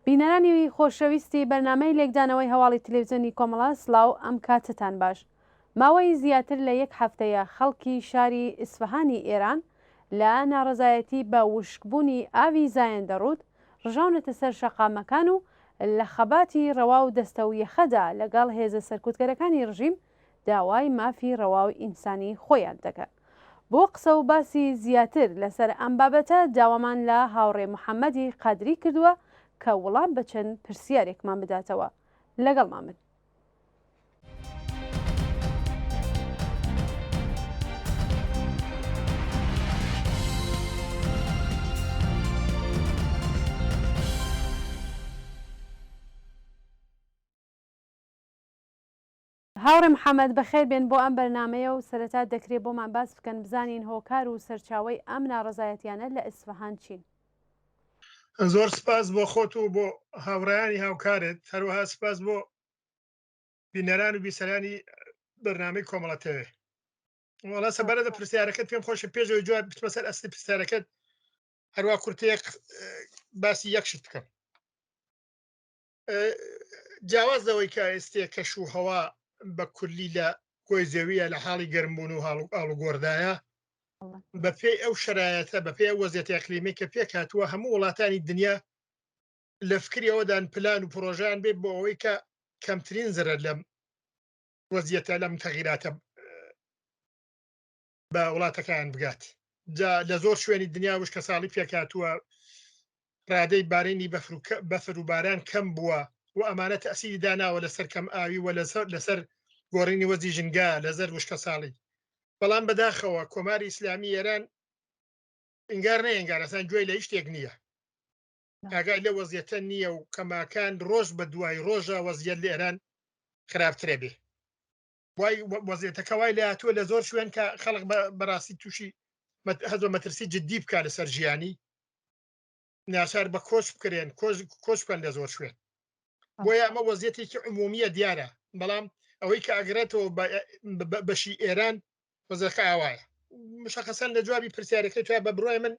بینەرانی خۆشەویستی بەرنامەی لێکدانەوەی هەواڵی تلێڤیزیۆنی کۆمەڵە سلااو ئەم کاتتان باش. ماوەی زیاتر لە یەک هەفتەیە خەڵکی شاری ئیسفەهانی ئێران لە ناڕزایەتی بە وشکبوونی ئاوی زایەندەڕوود ڕژاونەتە سەر شەقامەکان و لە خەباتی ڕەوا و دەستە و یەخەدا لەگەڵ هێزە سەرکوتگەرەکانی ڕژیم داوای مافی ڕەواوی ئینسانی خۆیان دەکات. بۆ قسە و باسی زیاتر لەسەر ئەم بابەتە داوامان لە هاوڕێ محەممەدی قادری کردووە کە وەڵام بە چەند پرسیارێکمان بداتەوە لەگەڵمان بن. هاوڕێ محەممەد بەخێر بێن بۆ ئەم بەرنمەیە و سەرەتا دەکرێت بۆمان باس بکەن بزانین هۆکار و سەرچاوی ئەم ناڕزایەتیانە لە ئیسفەهان چین. زۆر سپاس بۆ خۆت و بۆ هاوڕێیانی هاوکارت، هەروەها سپاس بۆ بینەران و بیسەرانی بەرنامەی کۆمەڵەتەوێ. وڵا سەبارەت بە پرسیارەکەت پێم خۆشە پێشەوەی جواب بچمە سەر ئەسلی پرسیارەکەت، هەروە کورتەیەک باسی یەکشت بکەم. جیاوازەوەی کە ئێستێ کەش و هەوا بە کوردی لە کۆی زەویە لە حاڵی گەرمبوون و ئاڵوگۆڕدایە بەپێی ئەو شرایەتە بەپێی وەزیەتی ئەقلیمی کە پێک هاتووە هەموو وڵاتانی دنیا لە فکریەوەدان پلان و پرۆژیان بێت بۆ ئەوەی کە کەمترین زرە لەم وەزیەتە لەم تەغیراتە بە وڵاتەکان بگات. جا لە زۆر شوێنی دنیا وشکە ساڵی پێک هاتووە ڕادەی بارینی بەفر و باران کەم بووە و ئەمانە تەسیری داناوە لەسەر کەم ئاوی و لەسەر گۆڕینی وەزی ژنگا لەزەر وشکە ساڵی. بەڵام بەداخەوە کۆماری ئیسلامی ئێران ئینگار نەیەنگار ئەسان گوێی لە شتێک نییە، ئاگای لە وەزیەتە نییە و کەماکان ڕۆژ بە دوای ڕۆژە وەزیەت لە ئێران خراپترە بێ. وای وەزیەتەکە وای لە هاتووە لە زۆر شوێن کە خەڵک بەڕاستی تووشی هەزۆ مەترسی جددی بکە لەسەر ژیانی ناچار بە کۆچ بکرێن کۆچ بکەن لە زۆر شوێن. بۆیە ئەمە وەزیەتێکی عمومیە دیارە، بەڵام ئەوەی کە ئەگرێتەوە بەشی ئێران وەزەکە ئاوایە. مشخەسەن لە جوابی پرسیارەکەی توای بە بڕای من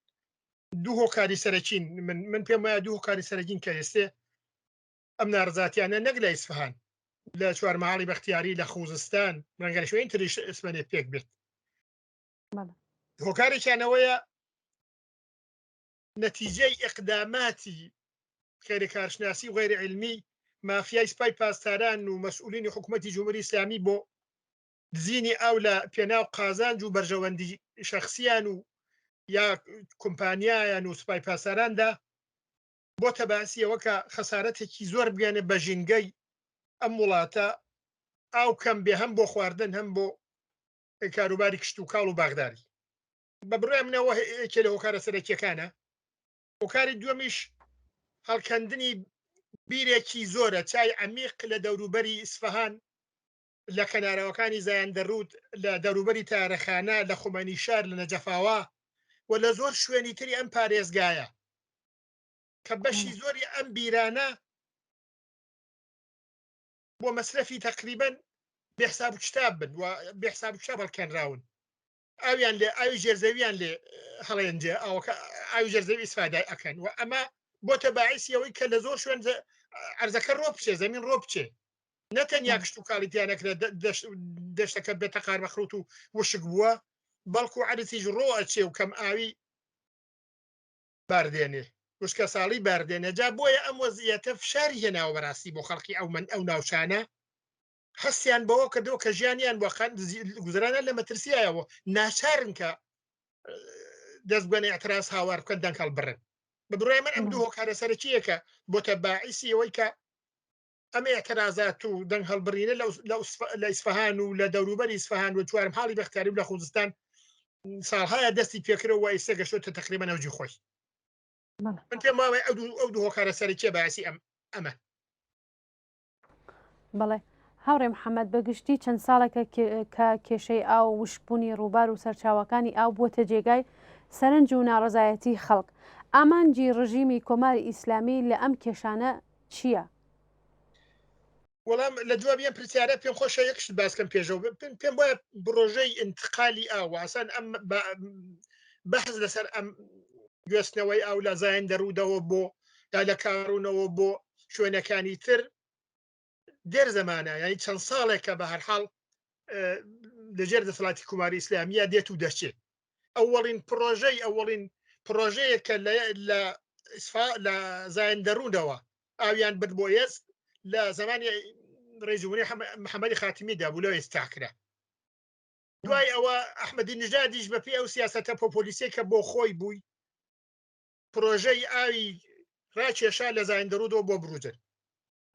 دوو هۆکاری سەرەکین من پێم وایە دوو هۆکاری سەرەکین کە ئێستێ ئەم ناڕزاتیانە نەک لە ئیسفەهان لە چوارمەهاڵی بەختیاری لە خوزستان ڕەنگە شوێن تریش ئسمێنێ پێک بێت. هۆکارێکیانەوەیە نەتیجەی ئیقداماتی خێری کارشناسی و غێری علمی مافیای سپای پاسداران و مەسئولینی حکوومەتی جمهوری ئیسلامی بۆ دزینی ئاو لە پێناو قازانج و بەرژەوەندی شەخصیان و یا کۆمپانیایان و سپای پاسداراندا بۆتە باسیەوە کە خەسارەتێکی زۆر بگەنێ بە ژینگەی ئەم وڵاتە ئاو کەم بێ هەم بۆ خواردن هەم بۆ کاروباری کشت و کاڵ و باغداری. بە بڕای منەوە یەکێ لە هۆکارە سەرەکیەکانە. هۆکاری دووەمیش هەڵکەندنی بیرێکی زۆرە چای عەمیق لە دەوروبەری ئیسفەهان لە کەنارەوەکانی زایەندەڕوود لە دەوروبەری تارەخانە لە خومەنی شار لە نەجەفاوە و لە زۆر شوێنی تری ئەم پارێزگایە کە بەشی زۆری ئەم بیرانە بۆ مەسرەفی تەقریبەن بێحساب و کتاب بن و بێحساب و کتاب هەڵکەنراون. ئاویان لێ ئاوی ژێرزەویان لێ هەڵێنجێ ئاوی ژێرزەوی ئیسفادای ئەکەن و ئەمە بۆتە باعیسی ئەوەی کە لە زۆر شوێن عەرزەکە ڕۆ بچێ زەمین ڕۆ بچێ نەتەنیا کشت و کاڵیتیانەکرێت دەشتەکە بێتە قارمەخروت و وشک بووە بەڵکو عەرزیش ڕۆ ئەچێ و کەم ئاوی باردێنێ وشکە ساڵی باردێنە. جا بۆیە ئەم وەزیەتە فشاری هێناوە بەڕاستی بۆ خەڵکی ئەو ناوچانە هەستیان بەوە کردەوە کە ژیانیان بۆ گوزرانە لە مەترسیایەوە ناچارن کە دەست بگەنە ئەتراس هاوار بکەن دەنگ هەڵبڕن. بە بڕای من ئەم دوو هۆکارە سەرەکیەکە بۆتە باعیسی ئەوەی کە ئەم ئێعترازات و دەنگ هەڵبڕینە لە ئیسفەهان و لە دەوروبەری ئیسفەهان و چوارمهاڵی بەختیاری و لە خوزستان ساڵهایە دەستی پێکرەوە ئێستا گەشتۆتە تەقریبەن ئەوجی خۆی. من پێم وایە ئەو دوو هۆکارە سەرەکیە باعیسی ئەمە. بەڵێ هاوڕێ محەممەد بەگشتی چەند ساڵێکە کە کێشەی ئاو وشکبوونی ڕووبار و سەرچاوەکانی ئاو بووەتە جێگای سەرنج و ناڕزایەتی خەڵک. ئامانجی ڕژیمی کۆماری ئیسلامی لە ئەم کێشانە چییە؟ وەڵام لە جوابیان پرسیارە پێم خۆشە یەکشت باسکەم پێشەوە پێم وایە پرۆژەی ئینتقالی ئاواسان ئەم بەحث لەسەر ئەم گوێستنەوەی ئاو لە زایەندەڕوودەوە بۆ یا لە کارونەوە بۆ شوێنەکانی تر دێر زەمانە یعنی چەند ساڵێکە بە هەرحاڵ لەژێر دەسەڵاتی کوماری ئیسلامیە دێت و دەچێت ئەوڵین پرۆژەیە کە لە زایندەڕوونەوە ئاویان برد بۆ ئێست لە زمانی ڕێزیبوونی محەممەدی خاتمیدا بوو لەوە ئێستاکرا دوای ئەوە ئەحمەدی نژادیش بە پێی ئەو سیاسەتە پۆپۆلیسی کە بۆ خۆی بووی پرۆژەی ئاوی ڕاکێشا لە زایندەڕوودەوە بۆ بروجن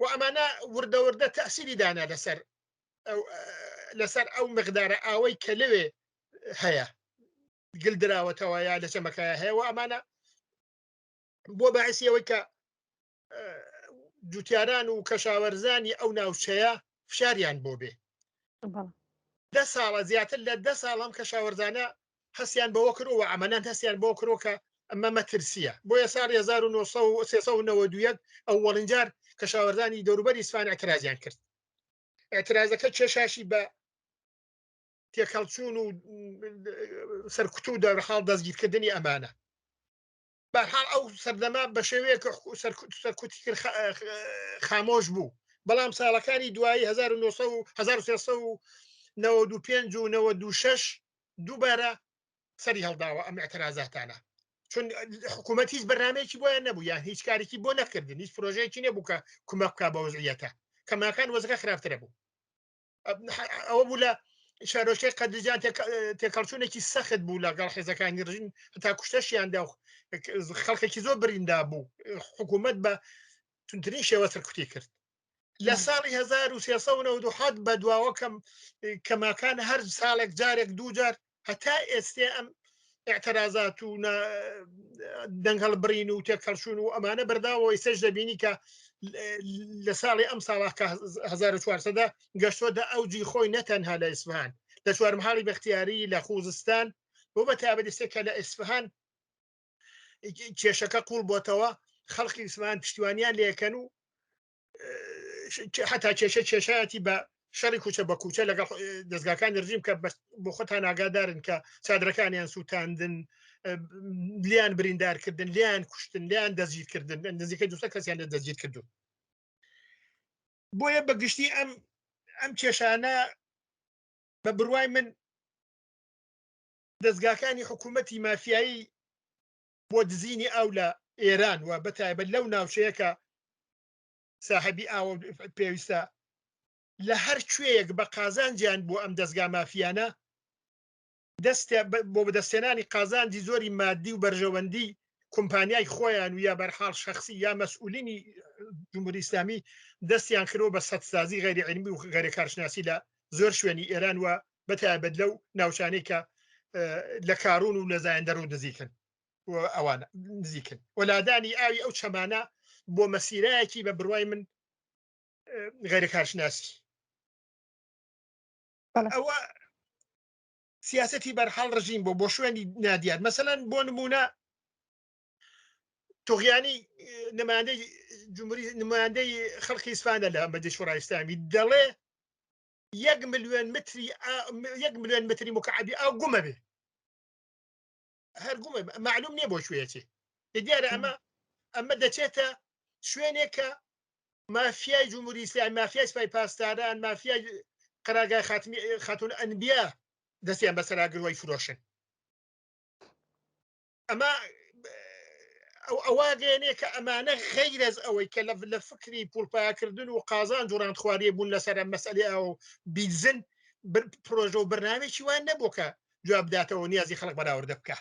و ئەمانە وردەوردە تەسیری دانا لەسەر ئەو مقدارە ئاوەی کە لەوێ هەیە گلدراوەتەوە یا لە چەمەکایە هەیە و ئەمانە بۆ باعثیەوەی کە جوتیاران و کەشاوەرزانی ئەو ناوچەیە فشاریان بۆ بێ 10 ساڵە زیاتر لە 10 ساڵم کەشاوەرزانە هەستیان بەوە کردەوە ئەمانان هەستیان بۆ کڕۆ کە ئەمە مەترسیە بۆیە ساڵی 1992 ئەووەڵین جار کەشاوەرزانی دەوروبەری ئیسفان ئەترازیان کرد ئەترازەکە کێشاشی بە تێکەڵچوون و سەرکوتو و دەرحاڵ دەستگیرکردنی ئەمانە بەرحاڵ ئەو سەردەما بە شێوەیە کە سەرکوتی کرد خامۆش بوو بەڵام ساڵەکانی دوایی 1995 و 96 دووبارە سەری هەڵداوە ئەم ئەترازاتانە چون حکوومەت هیچ بەرنامەیەکی بۆیان نەبوو یان هیچ کارێکی بۆ نەکردن هیچ پرۆژەیەکی نەبوو کە کومە بکا بە وەزعیەتە کەماکان وەزەکە خراپترە بوو ئەوە بوو لە شارۆچەی قەدرجان تێکەڵچوونێکی سەخت بوو لەگەڵ حێزەکانی ڕژین هەتا کوشتەشیاندا خەڵکێکی زۆر بریندا بوو حکوومەت بە تونترین شێوە سەرکوتی کرد لە ساڵی 1397 بە دواوە کەماکان هەر ساڵێک جارێک دوو جار هەتا ئێستێ ئەم اعترازات و دەنگەڵ برین و تێکەڵچوون و ئەمانە بەرداوەوەی سەش دەبینی کە لە ساڵی ئەم ساڵاکە 1400 گەشتۆدا ئەوجی خۆی نەتەنها لە ئیسفهان لە چوارمحاڵی بەختیاری لە خوزستان بۆ بە تابەتیستێ کە لە ئیسفهان کێشەکە قوڵ بۆتەوە خەڵکی ئیسفهان پشتیوانیان لێکەن و حتا کێشەیەتی بە شەڕی کوچە بە کوچە لەگەڵ دەستگاکانی ڕژیم کە بۆ خۆتان ئاگادارن کە چادرەکانیان سووتاندن لیان بریندارکردن لیان کوشتن لیان دەستگیرکردن نزیکە 200 کەسیان لە دەستگیر کردو بۆیە بەگشتی ئەم کێشانە بە بڕوای من دەستگاکانی حکوومەتی مافیایی بۆ دزینی ئەو لە ئێران و بەتایبەت لەو ناوچەیە کە ساحەبی ئاوە پێویستە لە هەر کوێیەک بە قازانجیان بۆ ئەم دەستگا مافیانە بۆ بەدەستێنانی قازانجی زۆری مادی و بەرژەوەندی کۆمپانیای خۆیان و یا بەرحاڵ شەخصی یا مەسئولینی جمهوری ئیسلامی دەستیان کردەوە بە سەدسازی غەیری عیلمی و غەیری کارشناسی لە زۆر شوێنی ئێران و بەتایبەت لەو ناوچانەی کە لە کارون و لە زایندەڕوو دزیکن و ئەوانە نزیکن وەلادانی ئاوی ئەو چەمانە بۆ مەسیرایەکی بە بڕوای من غەیری کارشناسی ئەوە سیاسەتی بەرحاڵ ڕژیم بۆ شوێنی نادیار مەسەلەن بۆ نمونە تۆغیانی نمایندەی خەڵکی ئیسفانە لە مەجلیس شورای ئیسلامی دەڵێ 1 ملیۆن متری مکعبی ئاو گومە بێ هەر گومە معلوم نییە بۆ شوێیەکی دیارە ئەمە دەچێتە شوێنێکە مافیای جمهوری ئیسلامی مافیای سپای پاسداران مافیای قەرارگای خاتون ئەنبیا دەستیان بەسەراگرۆی فرۆشن ئەمە ئەوواگەیەنێ کە ئەمانە غەیرەز ئەوەی کە لە فکری پوڵپایکردن و قازان جوڕان خواریە بوون لەسەر مەسئلەی ئەو بیزن پرۆژە و بەرنامێکی وان نەبوو کە جواب بداتەوە نیازی خەڵک بەراورد بکە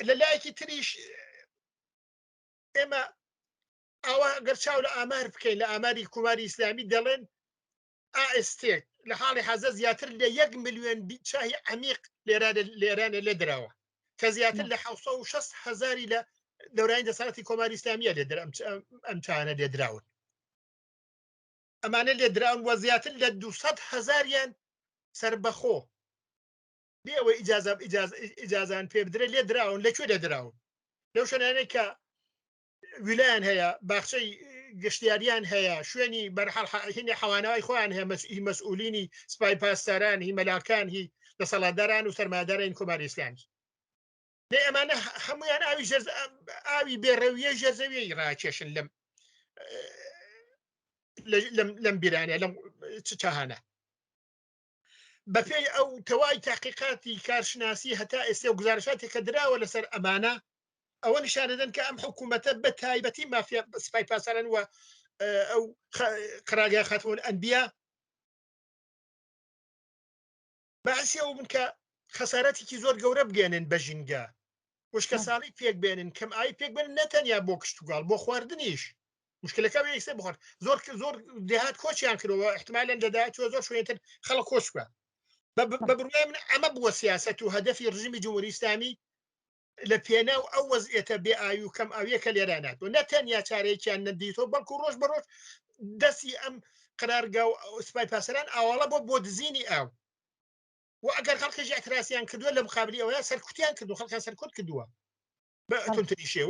لە لایەکی تریش ئێمە ئەوە گەر چاو لە ئامار بکەین لە ئاماری کوماری ئیسلامی دەڵێن ئاستێک لە حاڵی حەزە زیاتر لە 1 ملیۆن چاهی عەمیق لێرانە لێ دراوە کە زیاتر لە 600,000 لە دەورانی دەسەڵاتی کۆماری ئیسلامیە ئەم چانە لێدراون ئەمانە لێدراون وە زیاتر لە 200,000 سربەخۆ بێەوە ئیجازان پێ بدرێ لێدراون لەکوێ لێدراون لەو شوێنانەی کە ویلایان هەیە باخچەی گشتیاریان هەیە شوێنی بەرحاڵ حەوانەوەی خۆیان هەیە مەسئولینی سپای پاسداران هی مەلاکان هی دەسەڵاتداران و سەرمایه‌دارانی کۆماری ئیسلامی لێ ئەمانە هەمویان ئاوی بێڕەویە ژێرزەویی ڕاکێشن لەم بیرانە لەم چاهانە بە پێی ئەو تەواوی تاقیقاتی کارشناسی هەتا ئێستا و گزارشاتی کە دراوە لەسەر ئەمانە ئەوە نیشانەدەن کە ئەم حکوومەتە بە تایبەتی مافیا سپای پاسەرن وە ئەو قراگای خاتمون ئەنبیا باسی ئەو بن کە خەسارەتێکی زۆر گەورە بگەێنن بە ژینگە وشکە ساڵی پێک بێنن کەم ئای پێک بن نەتەنیا بۆ کشتتوگاڵ بۆ خواردنیش مشکلەکە ئێستا بخۆن زۆر دێهات کۆچیان کردەوە احتمالەن دەدات زۆر شوێنتر خەڵک کۆش بە بە بڕای من ئەمە بووە سیاست و هەدەفی ڕژیمی جمهوری ئیسلامی لە پێناو ئەو وەزعێتە بێ ئاوی و کەم ئاویەکە لێرانات و نەتەنیا چارەیەکیان نەدیتەوە بەڵکو ڕۆژ بە ڕۆژ دەستی ئەم قرارگا و سپای پاسەران ئاواڵە بۆ دزینی ئاو و ئەگەر خەڵکیش اعتراسیان کردووە لە مقابلی ئەوەیە سەرکوتیان کردو خەڵکان سەرکوت کردووە بە تونتریشێ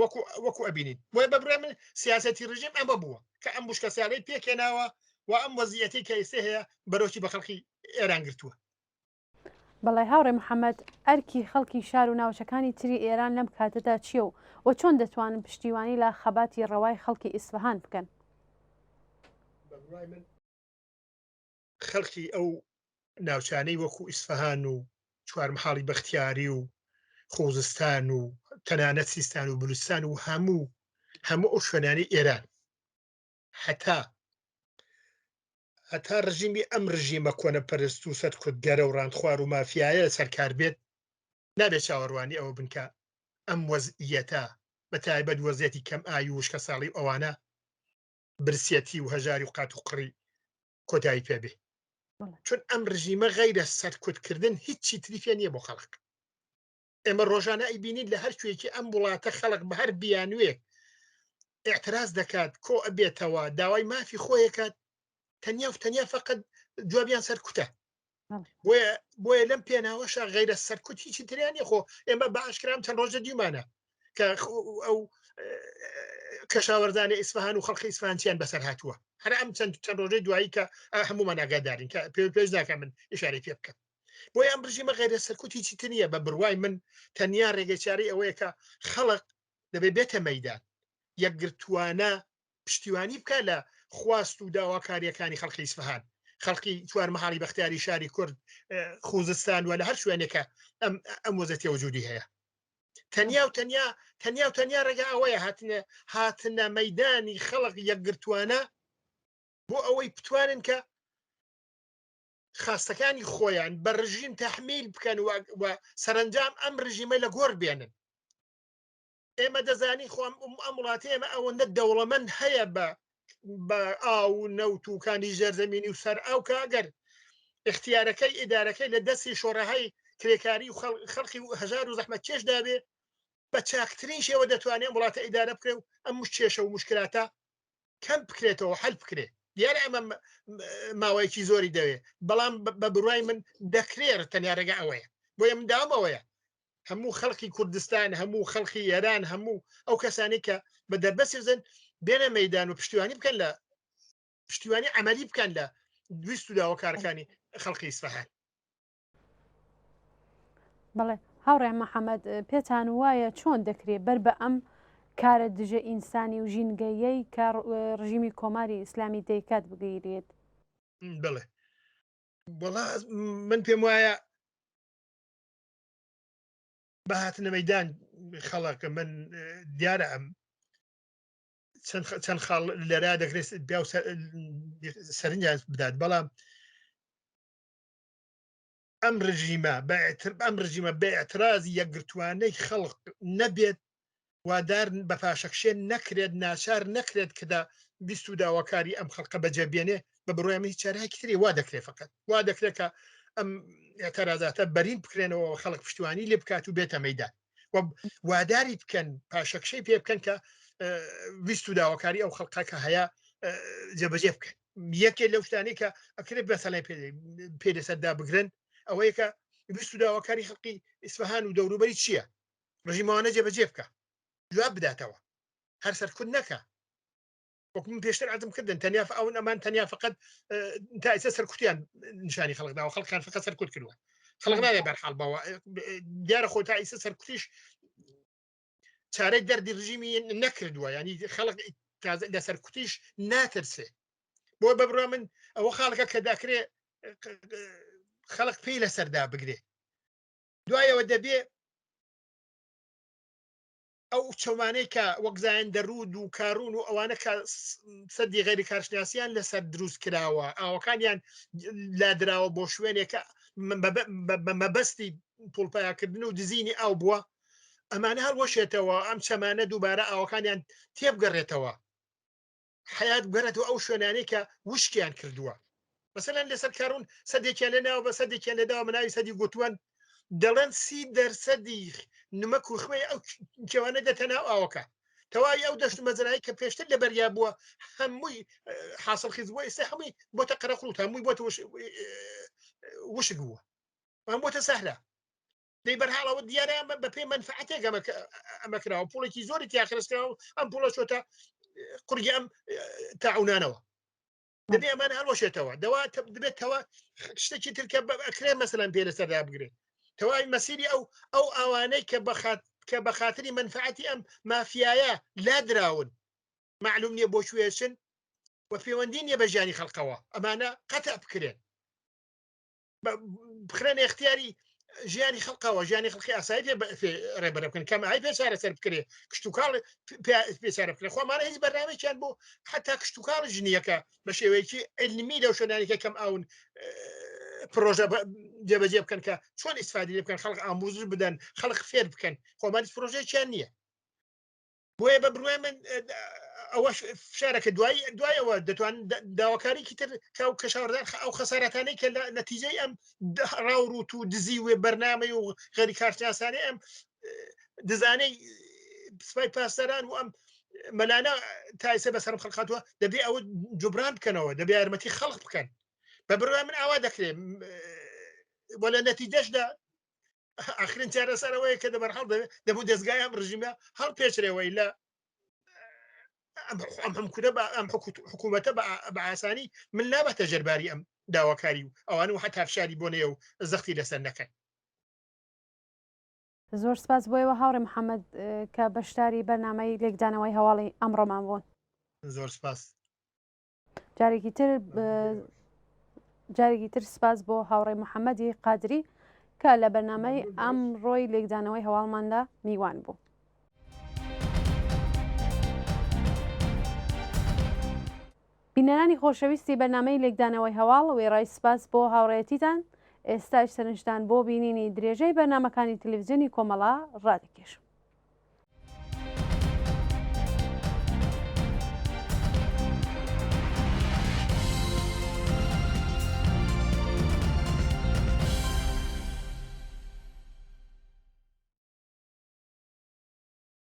وەکو ئەبینین بۆیە بە بڕای من سیاسەتی ڕژیم ئەمە بووە کە ئەم بشکە ساڵەی پێکێناوە و ئەم وەزیەتی کە ئێستا هەیە بەرەوکی بە خەڵکی ئێران گرتووە. بەڵێ هاوڕێ محەممەد ئەرکی خەڵکی شار و ناوچەکانی تری ئێران لەم کاتەدا چییە و چۆن دەتوانن پشتیوانی لە خەباتی ڕەوای خەڵکی ئیسفەهان بکەن؟ خەڵکی ئەو ناوچانەی وەکو ئیسفەهان و چوارمحاڵی بەختیاری و خۆزستان و تەنانەت سیستان و بلوستان و هەموو ئەو شوێنانی ئێران هەتا ڕژیمی ئەم ڕژیمە کۆنە پەرست و سەد کورتگەرە و ڕاندخوار و مافیایە سەرکار بێت نابێت چاوەڕوانی ئەوە بنکە ئەم وەزئیەتە بە تایبەت وەزیەتی کەم ئاوی وشکە ساڵی ئەوانە برسێتی و هەژاری و قات و قڕی کۆتایی پێبێ چون ئەم ڕژیمە غەیرە سەرکوتکردن هیچی تریفێ نییە بۆ خەڵک ئێمە ڕۆژانە ئەیبینین لە هەر شوێکی ئەم وڵاتە خەڵک بە هەر بیانوێک اعتراز دەکات کۆ ئەبێتەوە داوای مافی خۆیەکات تەنیا فقط جوابیان سەرکوتە بۆیە لەم پێناوەشە غەیرە سەرکوت هیچی تریانی خۆ ئێمە بە ئاشکرام چەند ڕۆژە دیمانە کە ئەو کەشاوەرزانە ئیسفەهان و خەڵکی ئیسفەهانیان بەسەر هاتووە هەر ئەم چەند ڕۆژەی دوایی کە هەمومان ئاگادارین کە پێش ناکە من ئیشارەی پێ بکەم بۆیە ئەم ڕژیمە غەیرە سەرکوت هیچی تر نییە بە بڕوای من تەنیا ڕێگەچاری ئەوەیە کە خەڵک دەبێت بێتە مەیدان یەکگرتووانە پشتیوانی بکە لە خواست و داواکاریەکانی خەڵکی ئیسفەهان خەڵکی چوارمەحاڵی بەختیاری شاری کورد خوزستان و لە هەر شوێنێکە ئەم وەزەتی وجودی هەیە تەنیا ڕێگا ئەوەیە هاتنە مەیدانی خەڵق یەکگرتووانە بۆ ئەوەی بتوانن کە خاستەکانی خۆیان بە ڕژیم تەحمیل بکەن و سەرنجام ئەم ڕژیمە لە گۆڕ بێنن ئێمە دەزانی خۆم ئەم وڵاتی ئێمە ئەوەندە دەوڵەمەند هەیە بە ئاو و نەوت و کانی ژێرزەمینی و سەر ئەو کاگەر اختیارەکەی ئیدارەکەی لە دەستی شۆڕەهای کرێکاری و خەڵکی و هەژار و زەحمەت چێش دابێ بە چاکترین شێوە دەتوانێت وڵاتە ئیدارە بکرێ و ئەم کێشە و مشکلاتە کەم بکرێتەوە حل بکرێ دیارە ئەمە ماوەیەکی زۆری دەوێت بەڵام بە بڕای من دەکرێت تەنیا ڕێگە ئەوەیە بۆیە من داوامەوەیە هەموو خەڵکی کوردستان هەموو خەڵکی ئێران هەموو ئەو کەسانی کە بە دەربەسێزن بێنە مەیدان و پشتیوانی بکەن لە پشتیوانی عملی بکەن لە دویست و داواکارەکانی خەڵکی ئیسفەهان. بەڵێ هاوڕێ محەممەد پێتان وایە چۆن دەکرێت بەر بە ئەم کارە دژە ئینسانی و ژینگەیەی کە ڕژیمی کۆماری ئیسلامی دەیکات بگەیرێت؟ بڵێ وەڵا من پێم وایە بە هاتنە مەیدان خەڵک من دیارە ئەم چەند خاڵ لەرا دەکرێت بیا سەرنجیان بدات بەڵام ئەم ڕژیمە بە ئەترازی یەکگرتوانەی خەڵق نەبێت وادار بە پاشەکشێن نەکرێت ناچار نەکرێت کەدا بیست و داواکاری ئەم خەڵقە بەجێبێنێ بە بڕای من هیچ چارەیەکی تری وا دەکرێت فقط وا دەکرێت کە ئەم ئێتەرازاتە بەرین بکرێنەوە خەڵک پشتیوانی لێ بکات و بێتە مەیدان واداری بکەن پاشەکشەی پێ بکەن کە بیست و داواکاری ئەو خەڵقە کە هەیە جێبەجێ بکەن یەکێ لەو شتانەی کە ئەکرێت بەسەلای پێدەسەردا بگرن ئەوەیە کە بیست و داواکاری خەڵکی ئیسفەهان و دەوروبەری چییە ڕژیمەوانە جێبەجێ بکە جواب بداتەوە هەر سەرکوت نەکە وەکو من پێشتر عەزم کردن تەنیا ئەوەن ئەمان تەنیا فقط تا ئێستا سەرکوتیان نیشانی خەڵکداوە خەڵکیان فقط سەرکوت کردووە خەڵک نایە بەرحاڵ بەوە دیارە خۆ تا ئێستا سەرکوتیش چارەی دەردی ڕژیمی نەکردووە، ینی خەڵک لەسەر کوتیش ناترسێ. بۆ بەبڕە من ئەوە خاڵەکە کە داکرێ خەڵک پێی لەسەردا بگرێ. دوایەوە دەبێ ئەو چەمانەی کە وەک زایندە ڕوود و کارون و ئەوانە کە سەدی غێری کارشناسیان لەسەر دروست کراوە، ئاوەکانیان لادراوە بۆ شوێنێکە بە مەبەستی پڵپایاکردن و دزینی ئاو بووە، ئەمانە هەڵوەشێتەوە ئەم چەمانە دووبارە ئاوەکانیان تێبگەڕێتەوە، حیات بگەڕێتەوە ئەو شوێنانەی کە وشکیان کردووە. مثلەن لەسەر کارون سەدێکیان لەناوە بە سەدێکیان لەداوە مناوی سەدی گوتووەن دەڵێن 30% نمەک و خوێ ئەو کێوانە دەتە ناو ئاوەکە. تەواوی ئەو دەشت مەزرایی کە پێشتر لە بەریا بووە هەمووی حاصل خیز بووە، ئێستا هەمووی بۆتە قەرەقڵوت، هەمووی بۆتە وشک بووە، هەم بۆتە سەهلە. دەی بەرحاڵەوە دیارە بە پێی منفعەتێک ئەمە کراوە، پوڵێکی زۆری تیا خرجکراوە، ئەم پوڵە چۆتە قورگی ئەم تاعونانەوە. دەبێ ئەمانە هەڵوەشێتەوە، دەبێتەوە شتێکی ترکە ئەکرێ مەسەلەن پێ لەسەردا بگرێت. تەواوی مەسیری ئەو ئەوانەی کە بە خاتری منفعەتی ئەم مافیایە لادراون، معلوم نییە بۆ کوێچن و پەیوەندی نییە بە ژیانی خەڵقەوە، ئەمانە قەتە بکرێن بخرێن اختیاری ژیانی خەڵقەوە، ژیانی خەڵقی ئاسایی ڕێبەر بکەن، کەم ئای پێ چارە سەر بکرێ، کشتتوکاڵ پێچارە بکرێ. خۆمانە هیچ بەرنامێکیان بۆ حتا کشتتوکاڵ ژنیەکە بە شێوەیەکی علمی لەو شوێنانێکە کەم ئاون پرۆژە جێبەجێ بکەن کە چۆن ئیسفادی لێ بکەن، خەڵک ئامۆزش بدەن، خەڵک فێر بکەن. خۆمان هیچ پرۆژەیەکیان نییە. بۆیە بە بڕوای من ئەوە فشارەکە دوایەوە دەتوانن داواکاریکی تر کەشاوەردان ئەو خەسارەتانەی کە لە نەتیجەی ئەم ڕاوڕوت و دزی وێ بەرنامەی و غەری کارشناسانەی ئەم دزانەی سوپای پاسداران و ئەم مەلانە تایسە بەسەرم خەڵقاتوە، دەبێ ئەوە جوبران بکەنەوە، دەبێ یارمەتی خەڵق بکەن. بە بڕوای من ئاوا دەکرێت بۆ لە نەتیجەشدا ئاخرین چارەسەرەوەی کە دەبەرهەڵ دەبوو دەستگای ئەم ڕژیمە هەڵ پێچرێەوەی لە ئەم حکوومەتە بە ئاسانی من نابەتە ژەرباری ئەم داواکاری و ئەوانە و حتا فشاری بۆ نێ و زەختی لەسەر نەکەن. زۆر سپاس بۆیەوە هاوڕێ محەممەد کە بەشداری بەرنامەی لێکدانەوەی هەواڵی ئەمڕۆمان بوون. زۆر سپاس. جارێکی تر سپاس بۆ هاوڕێ محەممەدی قادری کە لە بەرنامەی ئەمڕۆی لێکدانەوەی هەواڵماندا میوان بوو. بینەرانی خۆشەویستی بەرنامەی لێکدانەوەی هەواڵ وێڕای سپاس بۆ هاوڕێتیتان. ئێستاش سەرنجدان بۆ بینینی درێژەی بەرنامەکانی تەلەڤیزیۆنی کۆمەڵا ڕادەکێشم.